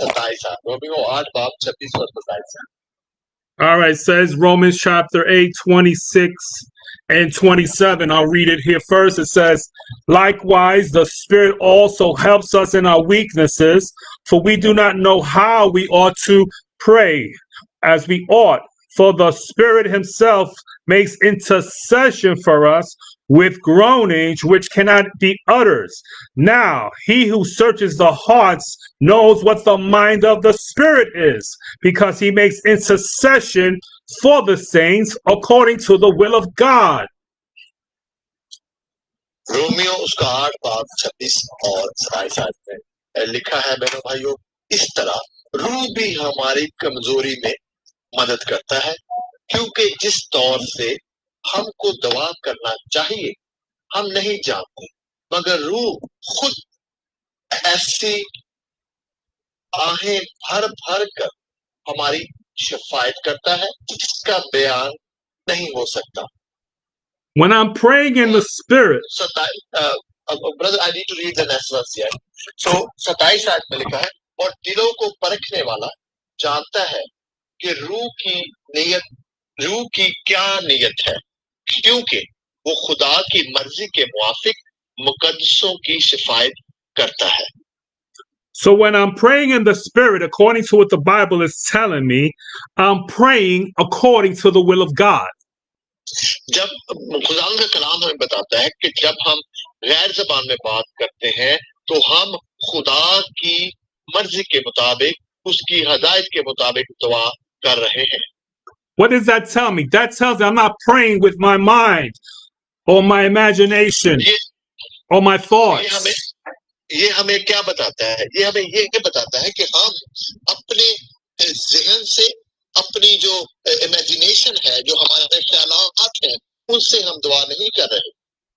27 Romeo 8 बाब 26 और 27। All right, says Romans chapter 8, 26 and 27. I'll read it here first. It says, likewise, the Spirit also helps us in our weaknesses, for we do not know how we ought to pray as we ought. For the Spirit himself makes intercession for us with groanings which cannot be uttered. Now, he who searches the hearts knows what the mind of the Spirit is, because he makes intercession for the saints according to the will of God. Romeo उसका 8 बाब 26 और 27 में लिखा है, बहनों भाइयों, इस तरह रूह भी हमारी कमजोरी में मदद करता है, क्योंकि जिस तौर से हमको दुआ करना चाहिए हम नहीं जानते, मगर रूह खुद ऐसी आहें भर भर कर हमारी शिफायत करता है जिसका बयान नहीं हो सकता। When I'm praying in the Spirit, So, brother, I need to read the next verse here. So, 27 आयत में लिखा है, और दिलों को परखने वाला जानता है कि रूह की क्या नीयत है, क्योंकि वो खुदा की मर्जी के मुआफिक मुकद्दसों की शिफायत करता है। So when I'm praying in the Spirit, according to what the Bible is telling me, I'm praying according to the will of God. जब खुदा का कलाम हमें बताता है कि जब हम गैर ज़बान में बात करते हैं तो हम खुदा की मर्जी के मुताबिक, उसकी हदायत के मुताबिक दुआ कर रहे हैं। What does that tell me? That tells me I'm not praying with my mind or my imagination or my thoughts. ये हमें क्या बताता है? ये हमें ये बताता है कि हम अपने ज़हन से, अपनी जो इमेजिनेशन है, जो हमारे ख्यालात हैं, उनसे हम दुआ नहीं कर रहे।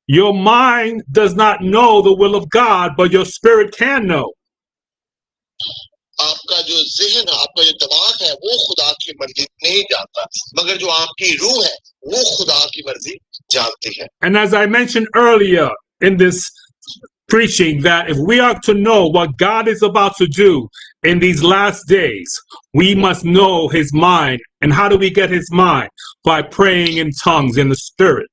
Your mind does not know the will of God, but your spirit can know. आपका जो ज़हन है, आपका जो दिमाग है, वो खुदा की मर्जी नहीं जानता, मगर जो आपकी रूह है, वो खुदा की मर्जी जानती है। And as I mentioned earlier in this preaching, that if we are to know what God is about to do in these last days, we must know his mind. And how do we get his mind? By praying in tongues in the Spirit.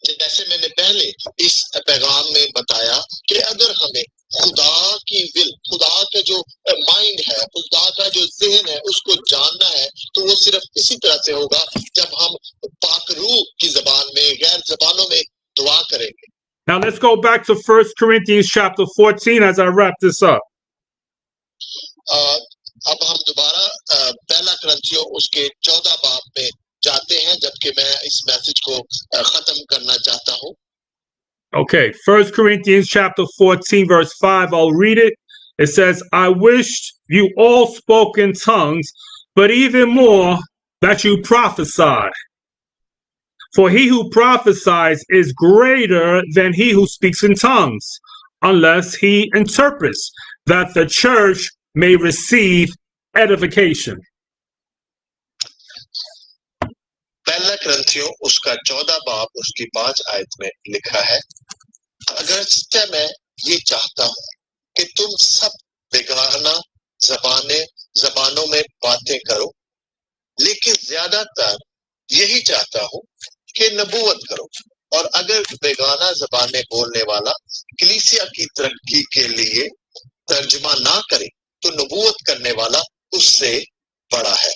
जैसे मैंने पहले इस पैगाम में बताया कि अगर हमें खुदा की विल, खुदा का जो माइंड है, खुदा का जो ज़हन है, उसको जानना है, तो वो सिर्फ इसी तरह से होगा जब हम पाक रूह की ज़बान में, गैर ज़बानों में दुआ करेंगे। Now let's go back to 1 Corinthians chapter 14 as I wrap this up. अब हम दोबारा पहला कुरिन्थियों उसके 14 बाब में जाते हैं, जबकि मैं इस मैसेज को खत्म करना चाहता हूँ। Okay, 1 Corinthians chapter 14 verse 5, I'll read it. It says, I wished you all spoke in tongues, but even more that you prophesy. For he who prophesies is greater than he who speaks in tongues, unless he interprets, that the church may receive edification. पहला कुरिन्थियों उसका 14 बाब उसकी 5 आयत में लिखा है, अगर मैं ये चाहता हूँ कि तुम सब बेगाना ज़बानों में बातें करो, लेकिन ज्यादातर यही चाहता हूँ कि नबूवत करो, और अगर बेगाना ज़बानें बोलने वाला कलीसिया की तरक्की के लिए तर्जुमा ना करे, तो नबूवत करने वाला उससे बड़ा है।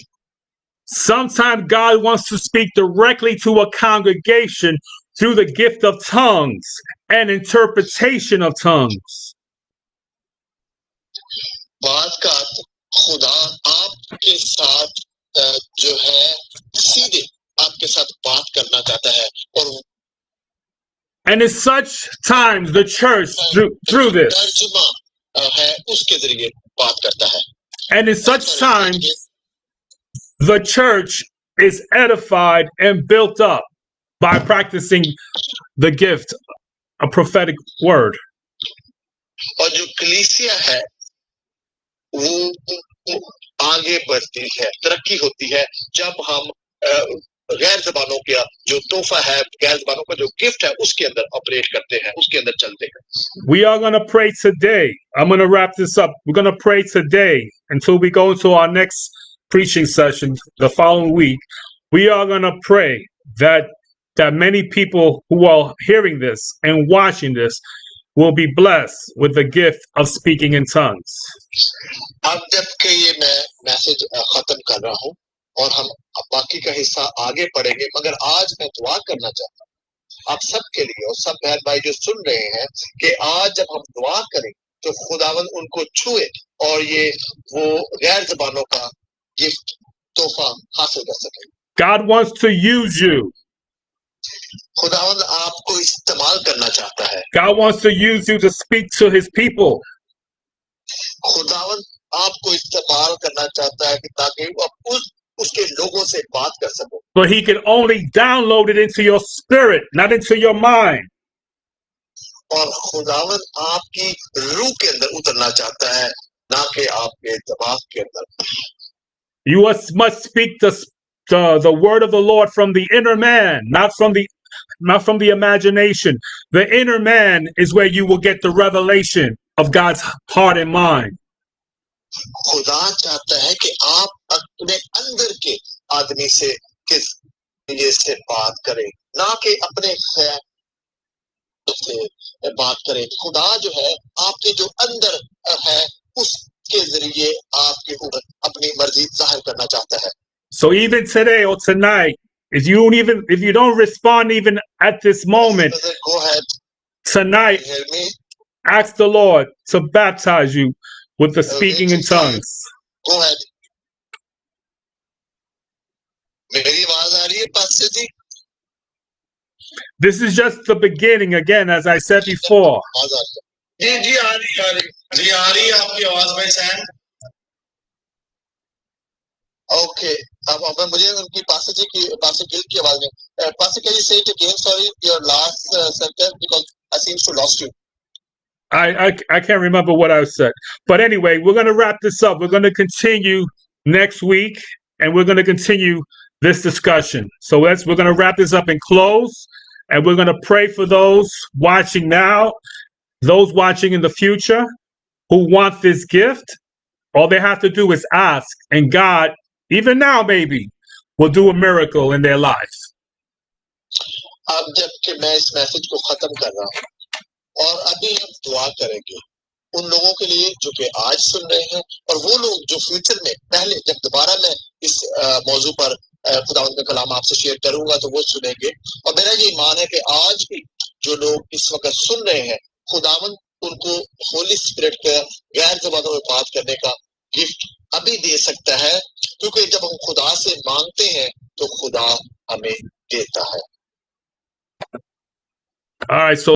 Sometimes God wants to speak directly to a congregation through the gift of tongues and interpretation of tongues. बात का खुदा आपके साथ जो है सीधे आपके साथ बात करना चाहता है, और and in such times the church through this, तर्जुमा है उसके जरिए बात करता है, and in such times the church is edified and built up by practicing the gift, a prophetic word. और जो कलीसिया है वो आगे बढ़ती है, तरक्की होती है, जब हम गैर जबानों का जो तोहफा है, गैर जबानों का जो गिफ्ट है, उसके अंदर ऑपरेट करते हैं, उसके अंदर चलते हैं. We are going to pray today. I'm going to wrap this up. We're going to pray today until we go into our next preaching session the following week. We are going to pray that many people who are hearing this and watching this will be blessed with the gift of speaking in tongues. अब जबकि ये मैं message खत्म कर रहा हूँ और हम बाकी का हिस्सा आगे पढ़ेंगे, मगर आज मैं दुआ करना चाहता हूँ आप सबके लिए और सब बहन भाई जो सुन रहे हैं कि आज जब हम दुआ करें तो खुदावन उनको छुए और ये वो गैर जबानों का गिफ्ट तोहफा हासिल कर सके. God wants to use you. खुदावन आपको इस्तेमाल करना चाहता है. God wants to use you to speak to his people. खुदावन आपको इस्तेमाल करना चाहता है कि ताकि वो उसके लोगों से बात कर सको. But he can only download it into your spirit, not into your mind. और खुदावन आपकी रूह के अंदर उतरना चाहता है, ना कि आपके दिमाग के अंदर. You must speak the word of the Lord from the inner man, not from the imagination. The inner man is where you will get the revelation of God's heart and mind. खुदा चाहता है कि आप अपने अंदर के आदमी से किस तरीके से बात करें, ना कि अपने से बात करें. खुदा जो है आपके जो अंदर है उसके जरिए आपके ऊपर अपनी मर्जी जाहिर करना चाहता है. So even today or tonight, if you don't respond even at this moment, Go ahead. Tonight, Hear me? Ask the Lord to baptize you with the speaking in tongues. Go ahead. मेरी आवाज आ रही है pastor ji? This is just the beginning, again, as I said before. जी जी आ रही है आपकी आवाज में सैन. ओके, अब मुझे उनकी पास्टर गिल की आवाज में. Pastor can you say it again? Sorry, your last sentence because I seems to lost you. I can't remember what I said. But anyway, we're going to wrap this up. We're going to continue next week, and we're going to continue this discussion. So we're going to wrap this up and close, and we're going to pray for those watching now, those watching in the future who want this gift. All they have to do is ask, and God, even now maybe, will do a miracle in their life. अब जबकि मैं इस message को खत्म कर रहा हूँ और अभी हम दुआ करेंगे उन लोगों के लिए जो कि आज सुन रहे हैं और वो लोग जो फ्यूचर में पहले जब दोबारा मैं इस मौजू पर खुदावंद का कलाम आपसे शेयर करूंगा तो वो सुनेंगे. और मेरा ये ईमान है कि आज भी जो लोग इस वक्त सुन रहे हैं खुदावंद उनको होली स्पिरिट का गैर ज़बानों में बात करने का गिफ्ट अभी दे सकता है, क्योंकि जब हम खुदा से मांगते हैं तो खुदा हमें देता है. All right, so